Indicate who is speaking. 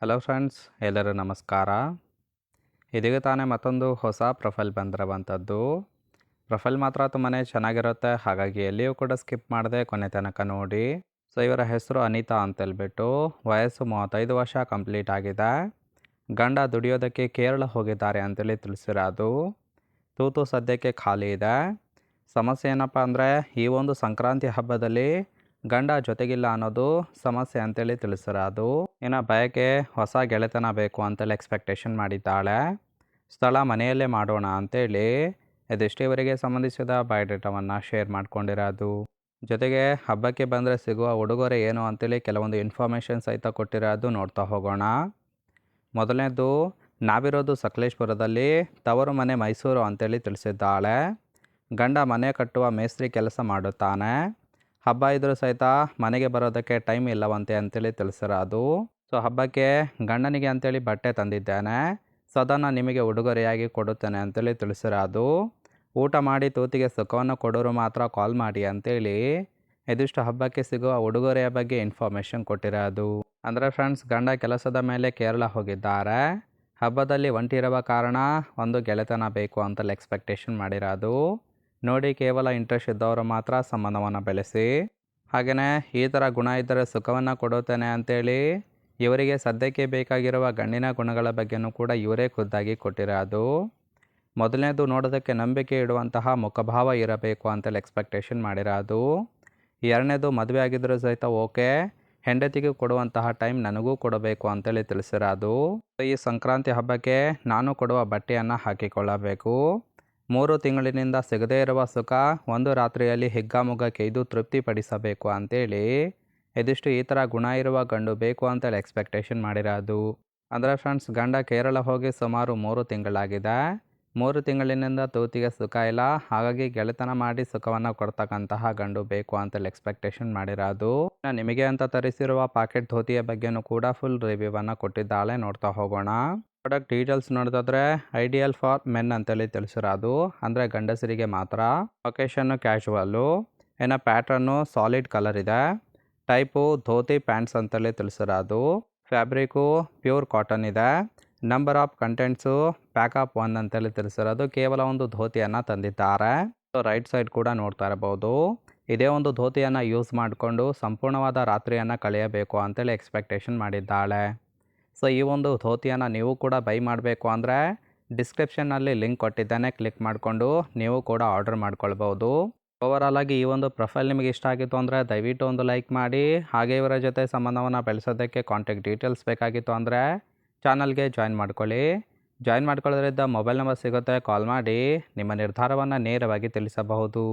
Speaker 1: Hello friends, ಎಲ್ಲರೂ ನಮಸ್ಕಾರ. ಇದೀಗ ತಾನೇ ಮತ್ತೊಂದು ಹೊಸ ಪ್ರೊಫೈಲ್ ಬಂದಿರುವಂಥದ್ದು. ಪ್ರೊಫೈಲ್ ಮಾತ್ರ ತುಂಬಾ ಚೆನ್ನಾಗಿರುತ್ತೆ, ಹಾಗಾಗಿ ಎಲ್ಲಿಯೂ ಕೂಡ ಸ್ಕಿಪ್ ಮಾಡದೆ ಕೊನೆ ತನಕ ನೋಡಿ. ಸೊ ಇವರ ಹೆಸರು ಅನಿತಾ ಅಂತೇಳ್ಬಿಟ್ಟು, ವಯಸ್ಸು 35 ವರ್ಷ ಕಂಪ್ಲೀಟ್ ಆಗಿದೆ. ಗಂಡ ದುಡಿಯೋದಕ್ಕೆ ಕೇರಳ ಹೋಗಿದ್ದಾರೆ ಅಂತೇಳಿ ತಿಳಿಸಿರೋದು. ತೂತು ಸದ್ಯಕ್ಕೆ ಖಾಲಿ ಇದೆ. ಸಮಸ್ಯೆ ಏನಪ್ಪ ಅಂದರೆ, ಈ ಒಂದು ಸಂಕ್ರಾಂತಿ ಹಬ್ಬದಲ್ಲಿ ಗಂಡ ಜೊತೆಗಿಲ್ಲ ಅನ್ನೋದು ಸಮಸ್ಯೆ ಅಂತೇಳಿ ತಿಳಿಸಿರೋದು. ಇನ್ನು ಬಯಕೆ ಹೊಸ ಗೆಳೆತನ ಬೇಕು ಅಂತೇಳಿ ಎಕ್ಸ್ಪೆಕ್ಟೇಷನ್ ಮಾಡಿದ್ದಾಳೆ. ಸ್ಥಳ ಮನೆಯಲ್ಲೇ ಮಾಡೋಣ ಅಂತೇಳಿ ಇದಿಷ್ಟು ಇವರಿಗೆ ಸಂಬಂಧಿಸಿದ ಬಯೋಡೇಟಾವನ್ನು ಶೇರ್ ಮಾಡ್ಕೊಂಡಿರೋದು. ಜೊತೆಗೆ ಹಬ್ಬಕ್ಕೆ ಬಂದರೆ ಸಿಗುವ ಉಡುಗೊರೆ ಏನು ಅಂತೇಳಿ ಕೆಲವೊಂದು ಇನ್ಫಾರ್ಮೇಷನ್ ಸಹಿತ ಕೊಟ್ಟಿರೋದು. ನೋಡ್ತಾ ಹೋಗೋಣ. ಮೊದಲನೇದು, ನಾವಿರೋದು ಸಕಲೇಶ್ಪುರದಲ್ಲಿ, ತವರು ಮನೆ ಮೈಸೂರು ಅಂತೇಳಿ ತಿಳಿಸಿದ್ದಾಳೆ. ಗಂಡ ಮನೆ ಕಟ್ಟುವ ಮೇಸ್ತ್ರಿ ಕೆಲಸ ಮಾಡುತ್ತಾನೆ. ಹಬ್ಬ ಇದ್ರೂ ಸಹಿತ ಮನೆಗೆ ಬರೋದಕ್ಕೆ ಟೈಮ್ ಇಲ್ಲವಂತೆ ಅಂತೇಳಿ ತಿಳಿಸಿರೋದು. ಸೊ ಹಬ್ಬಕ್ಕೆ ಗಂಡನಿಗೆ ಅಂತೇಳಿ ಬಟ್ಟೆ ತಂದಿದ್ದೇನೆ, ಸೊ ಅದನ್ನು ನಿಮಗೆ ಉಡುಗೊರೆಯಾಗಿ ಕೊಡುತ್ತೇನೆ ಅಂತೇಳಿ ತಿಳಿಸಿರೋದು. ಊಟ ಮಾಡಿ ತೂತಿಗೆ ಸುಖವನ್ನು ಕೊಡೋರು ಮಾತ್ರ ಕಾಲ್ ಮಾಡಿ ಅಂತೇಳಿ ಇದಿಷ್ಟು ಹಬ್ಬಕ್ಕೆ ಸಿಗುವ ಉಡುಗೊರೆಯ ಬಗ್ಗೆ ಇನ್ಫಾರ್ಮೇಷನ್ ಕೊಟ್ಟಿರೋದು. ಅಂದರೆ ಫ್ರೆಂಡ್ಸ್, ಗಂಡ ಕೆಲಸದ ಮೇಲೆ ಕೇರಳ ಹೋಗಿದ್ದಾರೆ. ಹಬ್ಬದಲ್ಲಿ ಒಂಟಿ ಇರುವ ಕಾರಣ ಒಂದು ಗೆಳೆತನ ಬೇಕು ಅಂತೇಳಿ ಎಕ್ಸ್ಪೆಕ್ಟೇಷನ್ ಮಾಡಿರೋದು. ನೋಡಿ, ಕೇವಲ ಇಂಟ್ರೆಸ್ಟ್ ಇದ್ದವರು ಮಾತ್ರ ಸಂಬಂಧವನ್ನು ಬೆಳೆಸಿ. ಹಾಗೆಯೇ ಈ ಥರ ಗುಣ ಇದ್ದರೆ ಸುಖವನ್ನು ಕೊಡುತ್ತೇನೆ ಅಂತೇಳಿ ಇವರಿಗೆ ಸದ್ಯಕ್ಕೆ ಬೇಕಾಗಿರುವ ಗಂಡಿನ ಗುಣಗಳ ಬಗ್ಗೆನೂ ಕೂಡ ಇವರೇ ಖುದ್ದಾಗಿ ಕೊಟ್ಟಿರೋದು. ಮೊದಲನೇದು, ನೋಡೋದಕ್ಕೆ ನಂಬಿಕೆ ಇಡುವಂತಹ ಮುಖಭಾವ ಇರಬೇಕು ಅಂತೇಳಿ ಎಕ್ಸ್ಪೆಕ್ಟೇಷನ್ ಮಾಡಿರೋದು. ಎರಡನೇದು, ಮದುವೆ ಆಗಿದ್ದರೂ ಸಹಿತ ಓಕೆ, ಹೆಂಡತಿಗೂ ಕೊಡುವಂತಹ ಟೈಮ್ ನನಗೂ ಕೊಡಬೇಕು ಅಂತೇಳಿ ತಿಳಿಸಿರೋದು. ಈ ಸಂಕ್ರಾಂತಿ ಹಬ್ಬಕ್ಕೆ ನಾನು ಕೊಡುವ ಬಟ್ಟೆಯನ್ನು ಹಾಕಿಕೊಳ್ಳಬೇಕು. 3 ತಿಂಗಳಿನಿಂದ ಸಿಗದೇ ಇರುವ ಸುಖ ಒಂದು ರಾತ್ರಿಯಲ್ಲಿ ಹಿಗ್ಗಾಮುಗ್ಗ ಕೆಯ್ದು ತೃಪ್ತಿಪಡಿಸಬೇಕು ಅಂತೇಳಿ ಇದಿಷ್ಟು ಈ ಥರ ಗುಣ ಇರುವ ಗಂಡು ಬೇಕು ಅಂತೇಳಿ ಎಕ್ಸ್ಪೆಕ್ಟೇಷನ್ ಮಾಡಿರೋದು. ಅಂದರೆ ಫ್ರೆಂಡ್ಸ್, ಗಂಡ ಕೇರಳ ಹೋಗಿ ಸುಮಾರು 3 ತಿಂಗಳಾಗಿದೆ. 3 ತಿಂಗಳಿನಿಂದ ತೂತಿಗೆ ಸುಖ ಇಲ್ಲ, ಹಾಗಾಗಿ ಗೆಳೆತನ ಮಾಡಿ ಸುಖವನ್ನು ಕೊಡ್ತಕ್ಕಂತಹ ಗಂಡು ಬೇಕು ಅಂತೇಳಿ ಎಕ್ಸ್ಪೆಕ್ಟೇಷನ್ ಮಾಡಿರೋದು. ನಿಮಗೆ ಅಂತ ತರಿಸಿರುವ ಪಾಕೆಟ್ ಧೋತಿಯ ಬಗ್ಗೆನೂ ಕೂಡ ಫುಲ್ ರಿವ್ಯೂವನ್ನು ಕೊಟ್ಟಿದ್ದಾಳೆ. ನೋಡ್ತಾ ಹೋಗೋಣ. ಪ್ರಾಡಕ್ಟ್ ಡೀಟೇಲ್ಸ್ ನೋಡೋದಾದ್ರೆ, ಐಡಿಯಲ್ ಫಾರ್ ಮೆನ್ ಅಂತೇಳಿ ತಿಳಿಸಿರೋದು, ಅಂದರೆ ಗಂಡಸರಿಗೆ ಮಾತ್ರ. ಲೊಕೇಶನ್ನು ಕ್ಯಾಶುವಲ್ಲು. ಇನ್ನು ಪ್ಯಾಟ್ರನ್ನು ಸಾಲಿಡ್ ಕಲರ್ ಇದೆ. ಟೈಪು ಧೋತಿ ಪ್ಯಾಂಟ್ಸ್ ಅಂತೇಳಿ ತಿಳಿಸಿರೋದು. ಫ್ಯಾಬ್ರಿಕ್ಕು ಪ್ಯೂರ್ ಕಾಟನ್ ಇದೆ. ನಂಬರ್ ಆಫ್ ಕಂಟೆಂಟ್ಸು ಪ್ಯಾಕಪ್ 1 ಅಂತೇಳಿ ತಿಳಿಸಿರೋದು. ಕೇವಲ ಒಂದು ಧೋತಿಯನ್ನು ತಂದಿದ್ದಾರೆ. ರೈಟ್ ಸೈಡ್ ಕೂಡ ನೋಡ್ತಾ ಇರಬಹುದು. ಇದೇ ಒಂದು ಧೋತಿಯನ್ನು ಯೂಸ್ ಮಾಡಿಕೊಂಡು ಸಂಪೂರ್ಣವಾದ ರಾತ್ರಿಯನ್ನು ಕಳೆಯಬೇಕು ಅಂತೇಳಿ ಎಕ್ಸ್ಪೆಕ್ಟೇಷನ್ ಮಾಡಿದ್ದಾಳೆ. ಸೊ ಈ ಒಂದು ಧೋತಿಯನ್ನು ನೀವು ಕೂಡ ಬೈ ಮಾಡಬೇಕು ಅಂದರೆ ಡಿಸ್ಕ್ರಿಪ್ಷನ್ನಲ್ಲಿ ಲಿಂಕ್ ಕೊಟ್ಟಿದ್ದೇನೆ, ಕ್ಲಿಕ್ ಮಾಡಿಕೊಂಡು ನೀವು ಕೂಡ ಆರ್ಡರ್ ಮಾಡ್ಕೊಳ್ಬೋದು. ಓವರಾಲ್ ಆಗಿ ಈ ಒಂದು ಪ್ರೊಫೈಲ್ ನಿಮಗೆ ಇಷ್ಟ ಆಗಿತ್ತು ಅಂದರೆ ದಯವಿಟ್ಟು ಒಂದು ಲೈಕ್ ಮಾಡಿ. ಹಾಗೆ ಇವರ ಜೊತೆ ಸಂಬಂಧವನ್ನು ಬೆಳೆಸೋದಕ್ಕೆ ಕಾಂಟ್ಯಾಕ್ಟ್ ಡೀಟೇಲ್ಸ್ ಬೇಕಾಗಿತ್ತು ಅಂದರೆ ಚಾನಲ್ಗೆ ಜಾಯಿನ್ ಮಾಡ್ಕೊಳ್ಳಿ. ಜಾಯಿನ್ ಮಾಡ್ಕೊಳ್ಳೋದ್ರಿಂದ ಮೊಬೈಲ್ ನಂಬರ್ ಸಿಗುತ್ತೆ, ಕಾಲ್ ಮಾಡಿ ನಿಮ್ಮ ನಿರ್ಧಾರವನ್ನು ನೇರವಾಗಿ ತಿಳಿಸಬಹುದು.